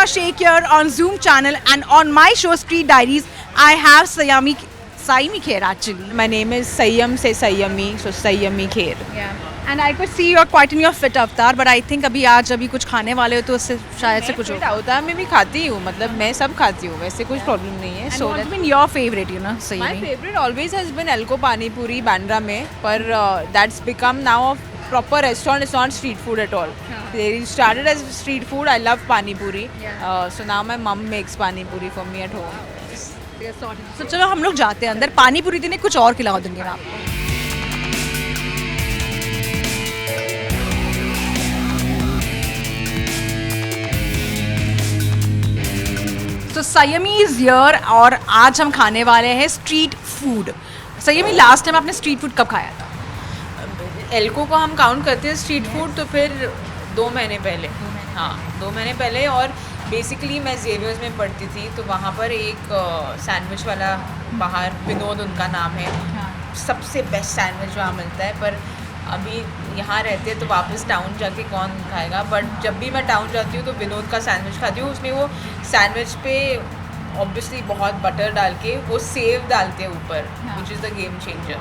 Sheikh here on Zoom channel, and on my show Street Diaries, I have Saiyami Kher actually. My name is Saiyam se Saiyami, so Saiyami Kher. Yeah. And I could see you're quite in your fit avatar, but I think अभी कुछ खाने वाले हो तो उससे शायद से कुछ हो. होता मैं भी खाती हूँ, मतलब मैं सब खाती हूँ, वैसे कुछ प्रॉब्लम नहीं है. So what's been your favorite, My Saiyami? favorite always has been Elko Pani Puri Bandra में, पर that's become now a proper restaurant. It's not street food at all. They started as street food. I love Pani Puri. So now my mom makes Pani Puri for me at home. So चलो हम लोग जाते हैं अंदर. पानी पूरी दिन कुछ और खिला देंगे मैं आपको. तो सयमी इज हियर और आज हम खाने वाले हैं street food. Saiyami, last time आपने स्ट्रीट फूड कब खाया था? एल्को को हम काउंट करते हैं स्ट्रीट फूड तो फिर 2 महीने पहले. हाँ, 2 महीने पहले. और बेसिकली मैं जेवियर्स में पढ़ती थी तो वहाँ पर एक सैंडविच वाला बाहर, विनोद उनका नाम है, सबसे बेस्ट सैंडविच वहाँ मिलता है. पर अभी यहाँ रहते हैं तो वापस टाउन जाके कौन खाएगा. बट जब भी मैं टाउन जाती हूँ तो विनोद का सैंडविच खाती हूँ. उसमें वो सैंडविच पे ऑब्वियसली बहुत बटर डाल के वो सेव डालते हैं ऊपर, which is the game changer.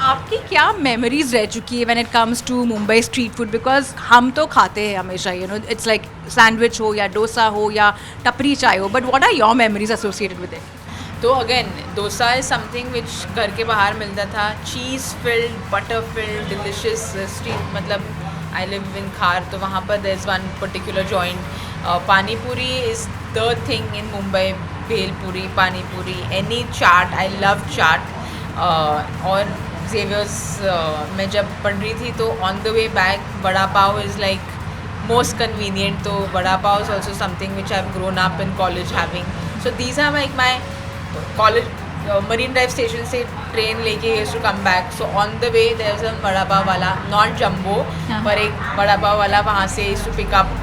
आपकी क्या मेमोरीज रह चुकी है when it comes to Mumbai street food? Because हम तो खाते हैं हमेशा, इट्स लाइक सैंडविच हो या डोसा हो या टपरी चाय हो, but what are your memories associated with it? तो again dosa is something which घर के बाहर मिलता था. Cheese filled, butter filled, delicious street. मतलब आई लिव इन खार, तो वहाँ पर there is one particular joint. Pani puri is the thing in Mumbai. Bhel puri, पानी पूरी, एनी चाट. आई लव चाट. और जेवियर्स में जब पढ़ रही थी तो on the way back vada pav is like most convenient. तो vada pav is also something which I have grown up in college having. So these are like my college. Marine Drive station से train लेके used to come back. So on the way there is a vada pav वाला, not जम्बो, पर एक वड़ा पाव वाला वहाँ से used to pick up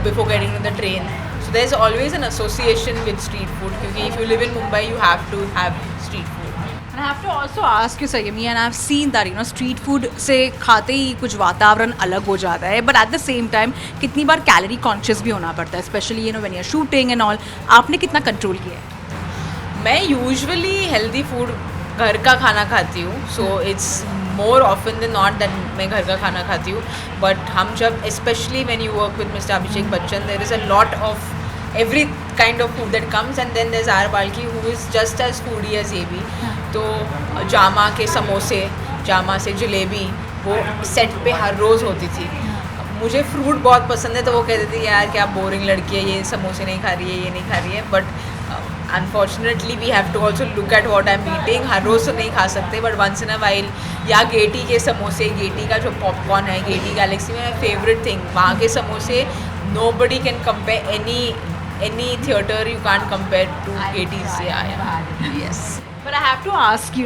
before getting to the train. So there is always an association with street food, क्योंकि if you live in Mumbai you have to have street food. I have to also ask you, Saiyami, and I've seen that street food से खाते ही कुछ वातावरण अलग हो जाता है, but at the same time कितनी बार कैलोरी कॉन्शियस भी होना पड़ता है, specially when you're shooting and all. आपने कितना कंट्रोल किया है? मैं यूजुअली हेल्दी फूड घर का खाना खाती हूँ. So it's more often than not that मैं घर का खाना खाती हूँ. बट हम जब specially when you work with mister Abhishek Bachchan, there is a lot of every kind of food that comes, and then there's R Balki who is just as foodie as ये भी. तो जामा के समोसे, जामा से जलेबी वो सेट पे हर रोज़ होती थी. मुझे फ्रूट बहुत पसंद है तो वो कहते थे यार क्या बोरिंग लड़की है, ये समोसे नहीं खा रही है, ये नहीं खा रही है. But unfortunately we have to also look at what I am eating. हर रोज़ तो नहीं खा सकते, but once in a while. या गेटी के समोसे, गेटी का जो पॉपकॉर्न है, गेटी गैलेक्सी में फेवरेट थिंग. वहाँ के समोसे nobody can compare. Any theater you can't compare to Getty's. Yes. But I have to ask,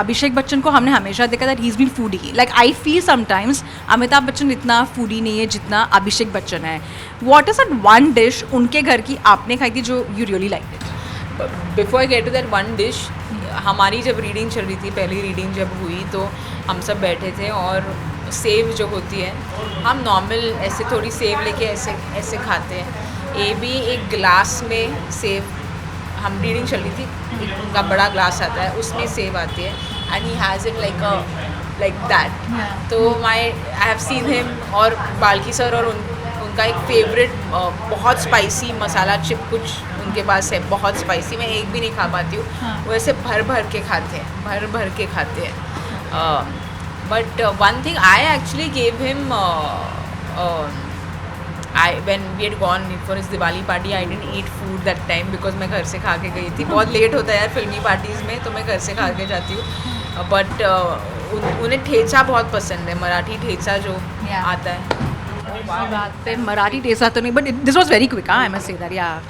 Abhishek Bachchan को हमने हमेशा देखा that he's been foodie. Like I feel sometimes Amitabh Bachchan इतना foodie नहीं है जितना अभिषेक बच्चन है. What is that one dish उनके घर की आपने खाई थी जो you really liked it? Before I get to that one dish, हमारी जब रीडिंग चल रही थी, पहली रीडिंग जब हुई तो हम सब बैठे थे और सेव जो होती है, हम नॉर्मल ऐसे थोड़ी सेव लेके ऐसे ऐसे खाते हैं. ये भी एक ग्लास में सेव, हम रीडिंग चल रही थी, एक उनका बड़ा ग्लास आता है उसमें सेव आती है, and he has it like that. तो आई हैव सीन हिम और बाल्की सर और उनका एक फेवरेट बहुत स्पाइसी मसाला चिप कुछ उनके पास है, बहुत स्पाइसी. मैं एक भी नहीं खा पाती हूँ. वो ऐसे भर भर के खाते हैं. But one thing I actually gave him, when we had gone for his Diwali party, I didn't eat food that time because मैं घर से खा के गई थी. बहुत लेट होता है यार फिल्मी पार्टीज़ में, तो मैं घर से खा के जाती हूँ. बट उन्हें ठेचा बहुत पसंद है, मराठी ठेचा जो आता है. बात पे मराठी ठेचा तो नहीं, but this was very quick. I must say that. या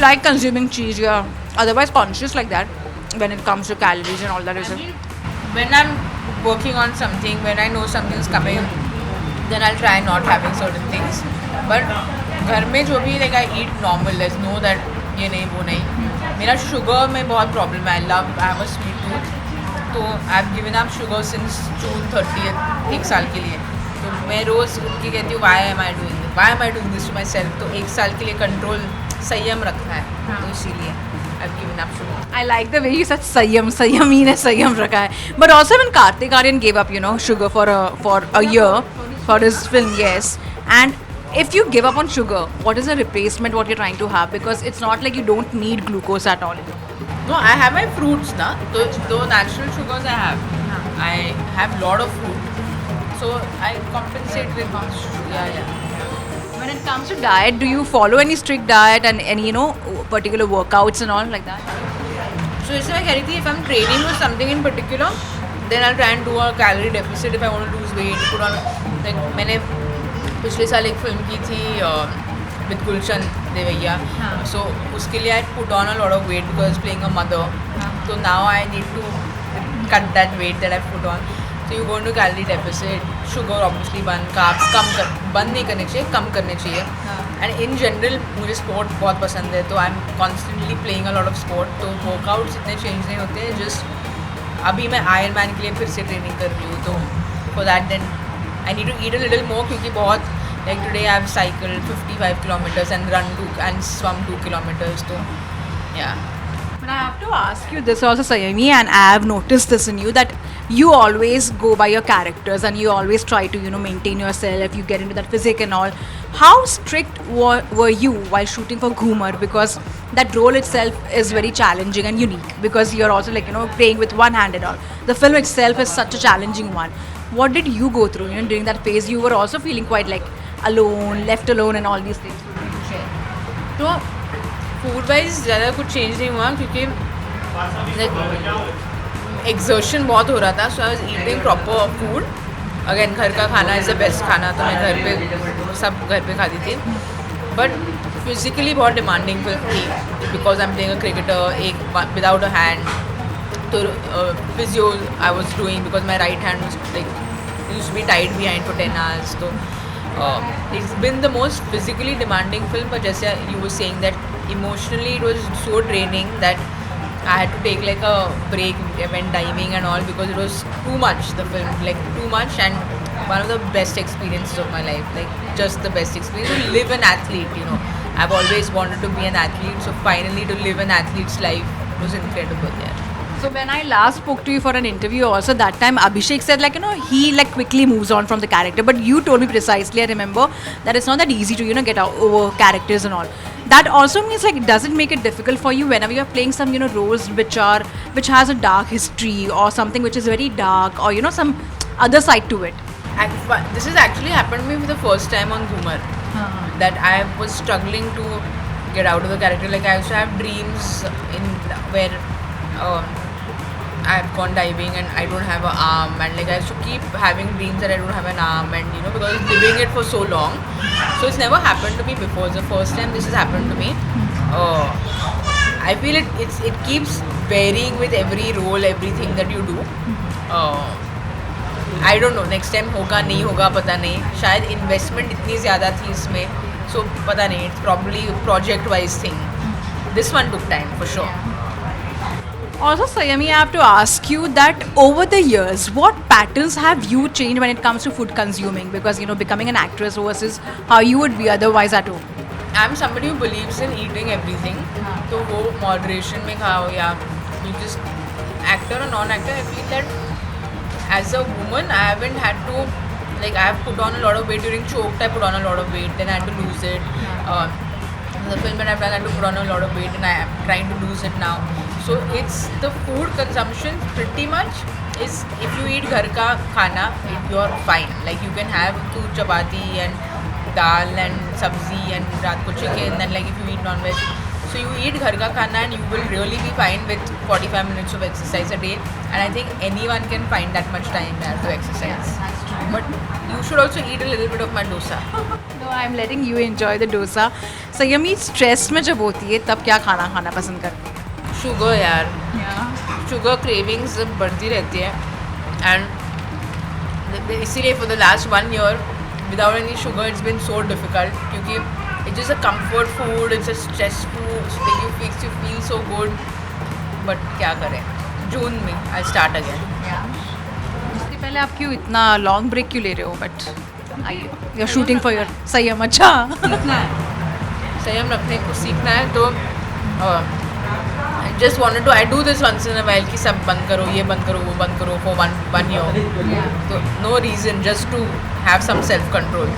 like consuming cheese, yeah, otherwise conscious like that when it comes to calories and all that? Is it? When I'm working on something, when I know something's coming, then I'll try not having certain things. But घर में जो भी like I eat normal, let's know that ये नहीं वो नहीं. मेरा sugar में बहुत प्रॉब्लम है. I have a sweet tooth. तो I have given up sugar since June 30th, एक साल के लिए. तो मैं रोज़ उठ के कहती हूँ why am I doing this to myself. तो एक साल के लिए कंट्रोल संयम रखना है. तो इसीलिए आई have given up sugar. I like the way you said Saiyami ने संयम रखा है. But also when Kartik Aaryan gave up, sugar for a year for his film, yes. And if you give up on sugar, what is the replacement what you're trying to have? Because it's not like you don't need glucose at all. No, I have my fruits na. So natural sugars I have. I have lot of fruit. So I compensate with yeah. When it comes to diet, do you follow any strict diet and any particular workouts and all like that? So जैसे मैं कह रही थी, if I'm training with something in particular, then I'll try and do a calorie deficit if I want to lose weight. Put on like मैंने पिछले साल एक film की थी with Gulshan देवैया. So उसके लिए I put on a lot of weight because I was playing a mother. So now I need to cut that weight that I put on. So you go into calorie deficit, sugar obviously बंद, carbs बंद नहीं करने चाहिए, कम करने चाहिए. And in general मुझे sport बहुत पसंद है, तो I am constantly playing a lot of sport. तो वर्कआउट्स इतने चेंज नहीं होते हैं. जस्ट अभी मैं आयरन मैन के लिए फिर से ट्रेनिंग कर रही हूँ. तो for that then I need to eat a little more, क्योंकि बहुत like today I have cycle 55 kilometers and run 2 and swum 2 kilometers. तो या. But I have to ask you this also, Saiyami, and I have noticed this in you, that you always go by your characters and you always try to, maintain yourself. You get into that physique and all. How strict were you while shooting for Ghumar? Because that role itself is very challenging and unique. Because you're also playing with one hand and all. The film itself is such a challenging one. What did you go through? During that phase, you were also feeling quite like alone, left alone, and all these things. तो food wise ज़्यादा कुछ change नहीं हुआ, क्योंकि exertion बहुत हो रहा था. So I was eating proper food. Again घर का खाना इज़ द बेस्ट खाना, तो मैं घर पे सब घर पे खाती थी. बट फिजिकली बहुत डिमांडिंग फिल्म थी, because I am playing a cricketer, एक विदाउट अ हैंड. तो physio I was doing because my right hand like used to be tied behind for 10 hours. तो it's been the most physically demanding film, but just you were saying that emotionally it was so draining that I had to take like a break when diving and all, because it was too much, the film, like too much. And one of the best experiences of my life, like just the best experience to live an athlete. I've always wanted to be an athlete, so finally to live an athlete's life was incredible there. So when I last spoke to you for an interview also, that time Abhishek said he quickly moves on from the character, but you told me precisely, I remember, that it's not that easy to get over characters and all. That also means does it make it difficult for you whenever you're playing some roles which has a dark history or something which is very dark, or some other side to it? This has actually happened to me for the first time on Ghumar. That I was struggling to get out of the character. Like I also have dreams in where I've gone diving and I don't have an arm, and I used to keep having dreams that I don't have an arm, and because I was living it for so long. So it's never happened to me before. It's the first time this has happened to me. I feel it keeps varying with every role, everything that you do. I don't know, next time होगा नहीं होगा पता नहीं. शायद investment इतनी ज़्यादा थी इसमें, so पता नहीं. It's probably a project wise thing. This one took time for sure. Also, Saiyami, I have to ask you that over the years, what patterns have you changed when it comes to food consuming? Because, becoming an actress versus how you would be otherwise at home. I'm somebody who believes in eating everything. So, वो moderation में खाओ, या you just actor or non-actor. I feel that as a woman, I haven't had to, I have put on a lot of weight during Choked. I put on a lot of weight, then I had to lose it. The film that I've done, I had to put on a lot of weight, and I am trying to lose it now. So it's the food consumption pretty much is, if you eat ghar ka khana, you're fine. Like you can have 2 chapati and dal and sabzi and raat ko chicken, and if you eat non-veg, so you eat ghar ka khana and you will really be fine with 45 minutes of exercise a day. And I think anyone can find that much time there to exercise. That's true. But you should also eat a little bit of my dosa. No, I'm letting you enjoy the dosa. Saiyami, stress में जब होती है तब क्या खाना पसंद करती है? शुगर यार, शुगर क्रेविंग्स बढ़ती रहती है. एंड इसीलिए for the last 1 year without any sugar it's been so difficult क्योंकि it's just a comfort food, it's a stress food, makes you feel so good. But क्या करें, जून में I'll start again. इससे पहले आप क्यों इतना लॉन्ग ब्रेक क्यों ले रहे हो? बट आइए, you are shooting for your संयम. अच्छा, संयम रखने को सीखना है तो just wanted to I do this once in a while कि सब बंद करो, ये बंद करो, वो बंद करो for one year. तो no reason, just to have some self control.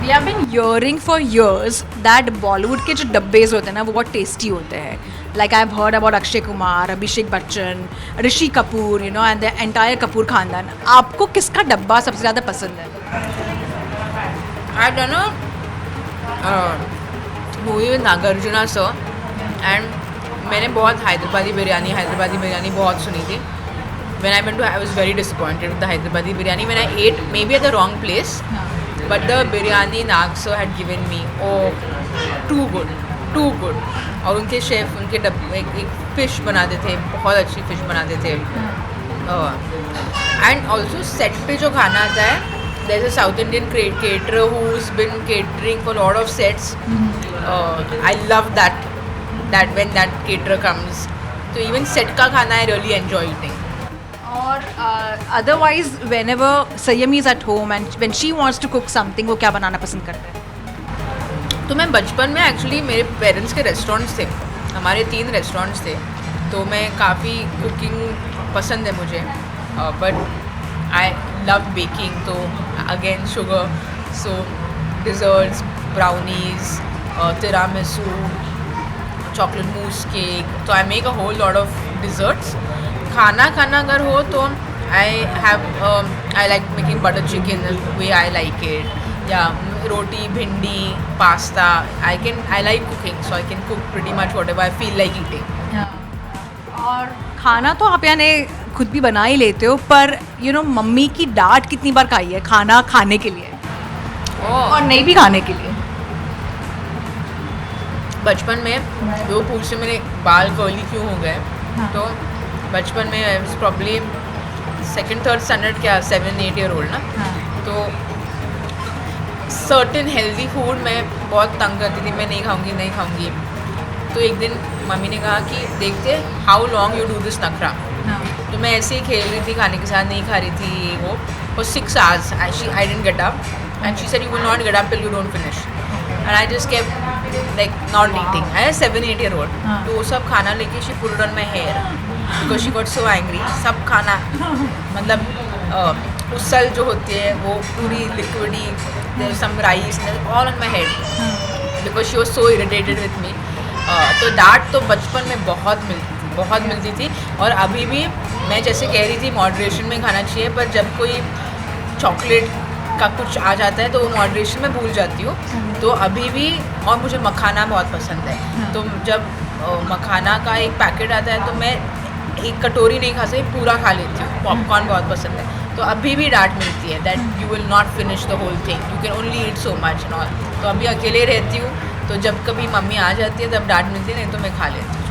We have been hearing for years that Bollywood के जो डब्बेज होते हैं ना वो बहुत टेस्टी होते हैं. Like I've heard about Akshay Kumar, Abhishek Bachchan, Rishi Kapoor, you know, and the entire Kapoor खानदान. आपको किसका डब्बा सबसे ज़्यादा पसंद है? I done a movie with Nagarjuna sir and मैंने बहुत हैदराबादी बिरयानी बहुत सुनी थी. When I went to, I was very disappointed with the Hyderabadi biryani. When I ate, maybe at the wrong place, but the biryani Nag sir had given me, oh, too good. और उनके chef उनके एक fish बनाते थे, बहुत अच्छी fish बनाते थे. एंड ऑल्सो सेट पे जो खाना आता है, there's a South Indian caterer who's been catering for a lot of sets. I love that when that caterer comes. So even set का खाना I really enjoy eating. और otherwise whenever Saiyami is at home and when she wants to cook something, वो क्या बनाना पसंद करते हैं? तो मैं बचपन में एक्चुअली मेरे पेरेंट्स के रेस्टोरेंट्स थे, हमारे 3 रेस्टोरेंट्स थे, तो मैं काफ़ी कुकिंग पसंद है मुझे. बट आई लव बेकिंग, तो again sugar, so desserts, brownies, tiramisu, chocolate mousse cake, तो I make a whole lot of desserts. खाना अगर हो तो I like making butter chicken way I like it, या roti, bhindi, pasta. I like cooking, so I can cook pretty much whatever I feel like eating. और खाना तो आप यानी खुद भी बना ही लेते हो, पर यू नो मम्मी की डांट कितनी बार खाई है खाना खाने के लिए और नहीं भी खाने के लिए? बचपन में वो पूछते मेरे बाल कर्ली क्यों हो गए. तो बचपन में I was probably 2nd 3rd standard, क्या 7-8 ईयर ओल्ड ना. तो सर्टेन हेल्दी फूड मैं बहुत तंग करती थी, मैं नहीं खाऊंगी. तो एक दिन मम्मी ने कहा कि देखते how long you do this नखरा. तो मैं ऐसे ही खेल रही थी खाने के साथ, नहीं खा रही थी वो for 6 hours. I didn't get up and she said you will not get up till you don't finish. And I just kept like not eating. I was 7-8 year old. तो वो सब खाना लेके she put it on my hair because she got so angry. सब खाना मतलब उसल जो होती है वो पूरी liquidy, there's some rice all on my head because she was so irritated with me. तो डांट तो बचपन में बहुत मिलती थी. और अभी भी मैं जैसे कह रही थी मॉडरेशन में खाना चाहिए, पर जब कोई चॉकलेट का कुछ आ जाता है तो वो मॉडरेशन में भूल जाती हूँ. तो अभी भी, और मुझे मखाना बहुत पसंद है, तो जब मखाना का एक पैकेट आता है तो मैं एक कटोरी नहीं खा सकती, पूरा खा लेती हूँ. पॉपकॉर्न बहुत पसंद है. तो अभी भी डांट मिलती है that you will not finish the whole thing, you can only eat so much and all. तो अभी अकेले रहती हूँ, तो जब कभी मम्मी आ जाती है तब डांट मिलती है, नहीं तो मैं खा लेती हूँ.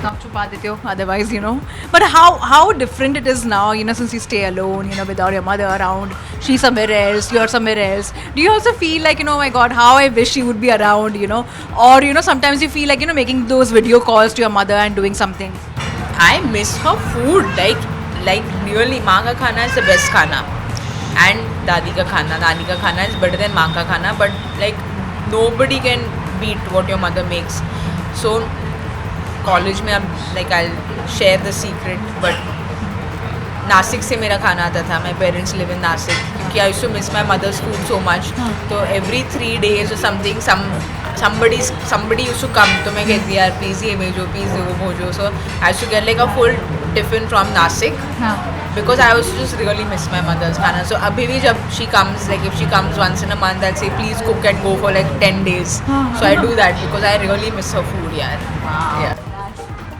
आप छुपा देते हो otherwise, you know. But how different it is now, you know, since you stay alone, you know, without your mother around. She's somewhere else, you're somewhere else. Do you also feel like, you know, oh my God, how I wish she would be around, you know? Or, you know, sometimes you feel like, you know, making those video calls to your mother and doing something. I miss her food, like really. माँ का खाना is the best खाना, and दादी का खाना, नानी का खाना is better than माँ का खाना. But like nobody can beat what your mother makes. So college में अब like I share the secret, but Nashik से मेरा खाना आता था. My parents live in Nashik क्योंकि I used to miss my mother's food so much. तो एवरी 3 days और something somebody used to come, तो मैं कहती यार प्लीज़ ये भेजो, प्लीज़ वो भेजो. So I used to get like a full tiffin from Nashik because I was just really miss my mother's खाना. सो अभी भी जब she comes, like if she comes once in a month, I'll say please cook and go for like 10 days. So I do that because I really miss her food यार. Yeah.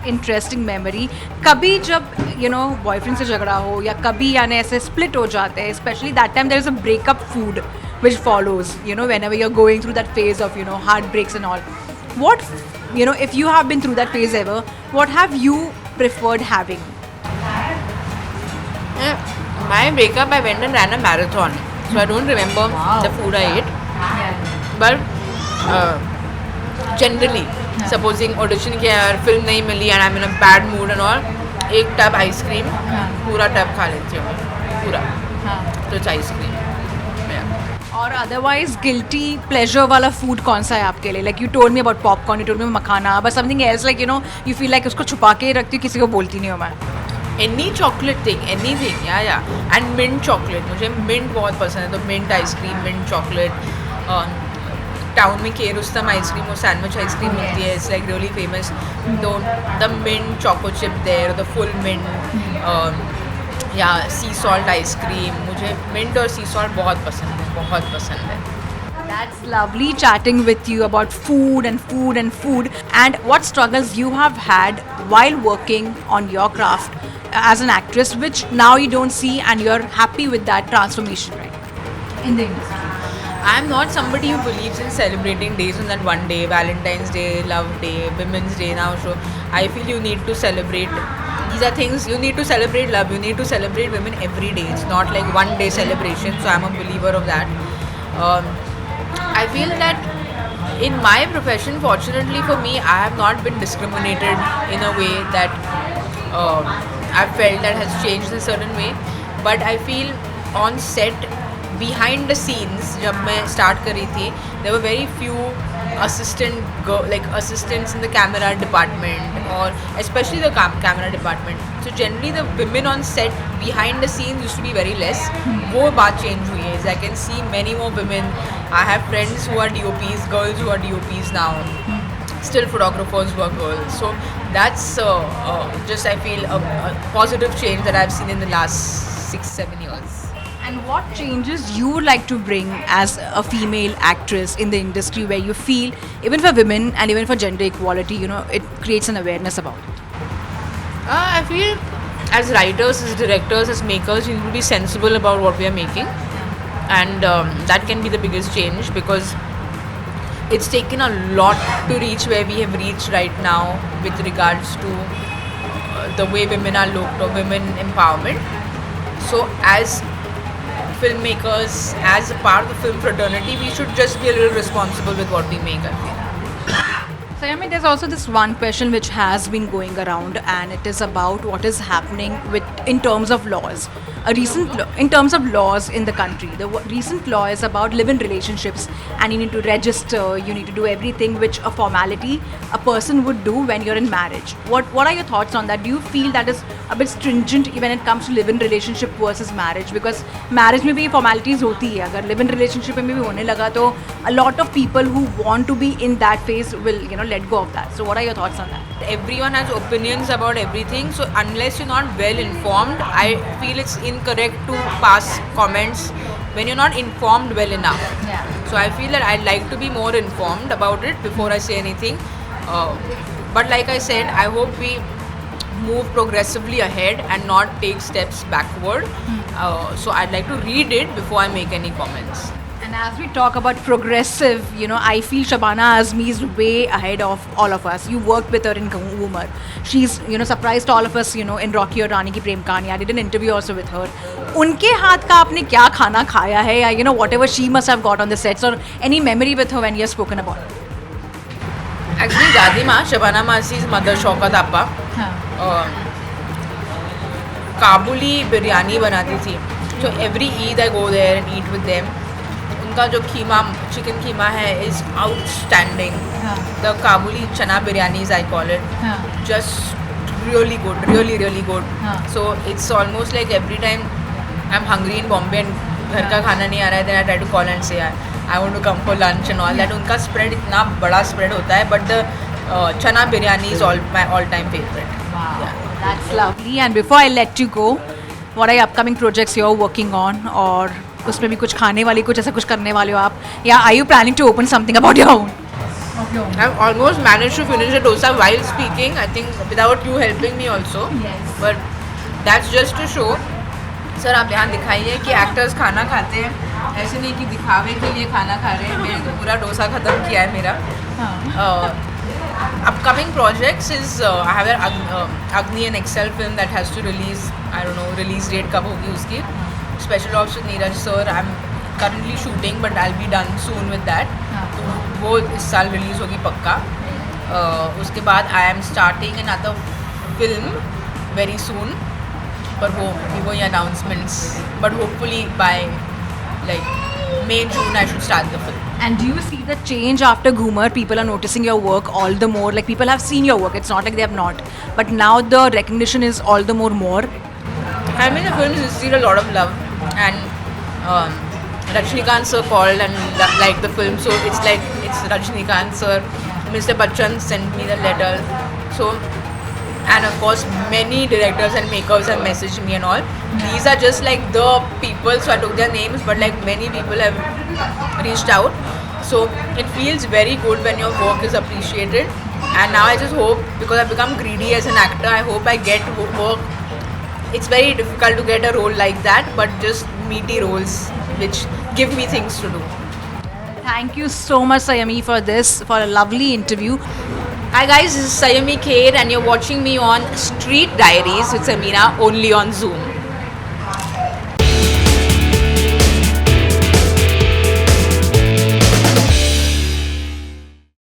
Interesting memory. कभी जब you know boyfriend से झगड़ा हो या कभी यानी ऐसे स्प्लिट हो जाते हैं, specially that time there is a breakup food which follows, you know, whenever you are going through that phase of, you know, heartbreaks and all. What, you know, if you have been through that phase ever, what have you preferred having? My breakup, I went and ran a marathon So I don't remember the food I ate. But generally, supposing audition किया और film नहीं मिली and I'm in a bad mood and all, एक tub ice cream पूरा tub खा लेती हूँ पूरा. तो it's ice cream. और अदरवाइज गिल्टी प्लेजर वाला फूड कौन सा है आपके लिए? Like you told me about popcorn, you told me makhana, but something else like you feel like उसको छुपा के रखती हूँ, किसी को बोलती नहीं हूँ मैं. Any chocolate thing, anything, yeah. And mint chocolate, मुझे mint बहुत पसंद है. तो mint ice cream, mint chocolate. Town में केरुस्तम आइसक्रीम और सैंडविच आइसक्रीम मिलती है. It's like really famous. तो the mint choco chip there, the full mint. या सी सॉल्ट आइसक्रीम. मुझे मिंट और सी सॉल्ट बहुत पसंद है, बहुत पसंद है. That's lovely chatting with you about food and food and food, and what struggles you have had while working on your craft as an actress, which now you don't see and you're happy with that transformation, right? In the industry. I'm not somebody who believes in celebrating days on that one day. Valentine's Day, Love Day, Women's Day now. So I feel you need to celebrate. These are things you need to celebrate love. You need to celebrate women every day. It's not like one day celebration. So I'm a believer of that. I feel that in my profession, fortunately for me, I have not been discriminated in a way that I've felt that has changed in a certain way. But I feel on set, behind the scenes, जब मैं start कर रही थी, there were very few assistants in the camera department, or especially the camera department. So generally the women on set behind the scenes used to be very less. वो बात change हुई है. I can see many more women. I have friends who are DOPs, girls who are DOPs now. Still photographers who are girls. So that's just I feel a positive change that I've seen in the last 6-7 years. And what changes you would like to bring as a female actress in the industry, where you feel even for women and even for gender equality, it creates an awareness about it? I feel as writers, as directors, as makers, you need to be sensible about what we are making, and that can be the biggest change, because it's taken a lot to reach where we have reached right now with regards to the way women are looked, or women empowerment. So as filmmakers, as a part of the film fraternity, we should just be a little responsible with what we make, I feel. Saiyami, there's also this one question which has been going around, and it is about what is happening in terms of laws. In terms of laws in the country, the recent law is about live-in relationships, and you need to register, you need to do everything which a formality a person would do when you're in marriage. What are your thoughts on that? Do you feel that is a bit stringent when it comes to live-in relationship versus marriage? Because marriage में भी formalities होती है. अगर live-in relationship में भी होने लगा तो a lot of people who want to be in that phase will let go of that. So what are your thoughts on that? Everyone has opinions about everything, so unless you're not well informed, I feel it's incorrect to pass comments when you're not informed well enough. So I feel that I'd like to be more informed about it before I say anything. But like I said, I hope we move progressively ahead and not take steps backward. So I'd like to read it before I make any comments. And as we talk about progressive, I feel Shabana Azmi is way ahead of all of us. You worked with her in Humor. She's, surprised all of us, in Rocky और रानी की प्रेम कहानी. I did an interview also with her. उनके हाथ का आपने क्या खाना खाया है, या whatever she must have got on the sets, or any memory with her when you have spoken about it? Actually, दादी माँ, Shabana Masi's mother, शौकत आपा, काबुली बिरयानी बनाती थी. So every Eid I go there and eat with them. उनका जो chicken कीमा है is outstanding. The Kabuli chana biryanis, I call it, just really good, really good. So it's almost like every time I'm hungry in Bombay and घर का खाना नहीं आ रहा है, then I try to call and say I want to come for lunch and all that. उनका spread इतना बड़ा spread होता है, but the chana biryani is my all-time favorite. Wow, that's lovely. And before I let you go, what are your upcoming projects you're working on, और उसमें भी कुछ खाने वाली, कुछ ऐसा कुछ करने वाले हो आप, या are you planning to open something about your own? I've almost managed to finish the dosa while speaking, I think without you helping me also. Yes. But that's just to show, sir आप ध्यान दिखाइए कि actors खाना खाते हैं, ऐसे नहीं कि दिखावे के लिए खाना खा रहे हैं. मैंने तो पूरा डोसा ख़त्म किया है मेरा. Upcoming projects is I have an Agni and Excel film that has to release. I don't know release date कब होगी उसकी. Special Ops with Neeraj sir. I'm currently shooting, but I'll be done soon with that. हाँ. तो वो इस साल release होगी पक्का. उसके बाद I am starting another film very soon. पर वो ये announcements. But hopefully by like May, June I should start the film. And do you see the change after Ghumar? People are noticing your work all the more. Like people have seen your work. It's not like they have not. But now the recognition is all the more. I mean, the films received a lot of love, and Rajnikant sir called and liked the film, so it's like it's Rajnikant sir. Mr. Bachchan sent me the letter, so and of course many directors and makers have messaged me and all. These are just like the people, so I took their names, but like many people have reached out, so it feels very good when your work is appreciated. And now I just hope, because I've become greedy as an actor, I hope I get work. It's very difficult to get a role like that, but just meaty roles which give me things to do. Thank you so much, Saiyami, for this, for a lovely interview. Hi guys, this is Saiyami Kher and you're watching me on Street Diaries with Samina, only on Zoom.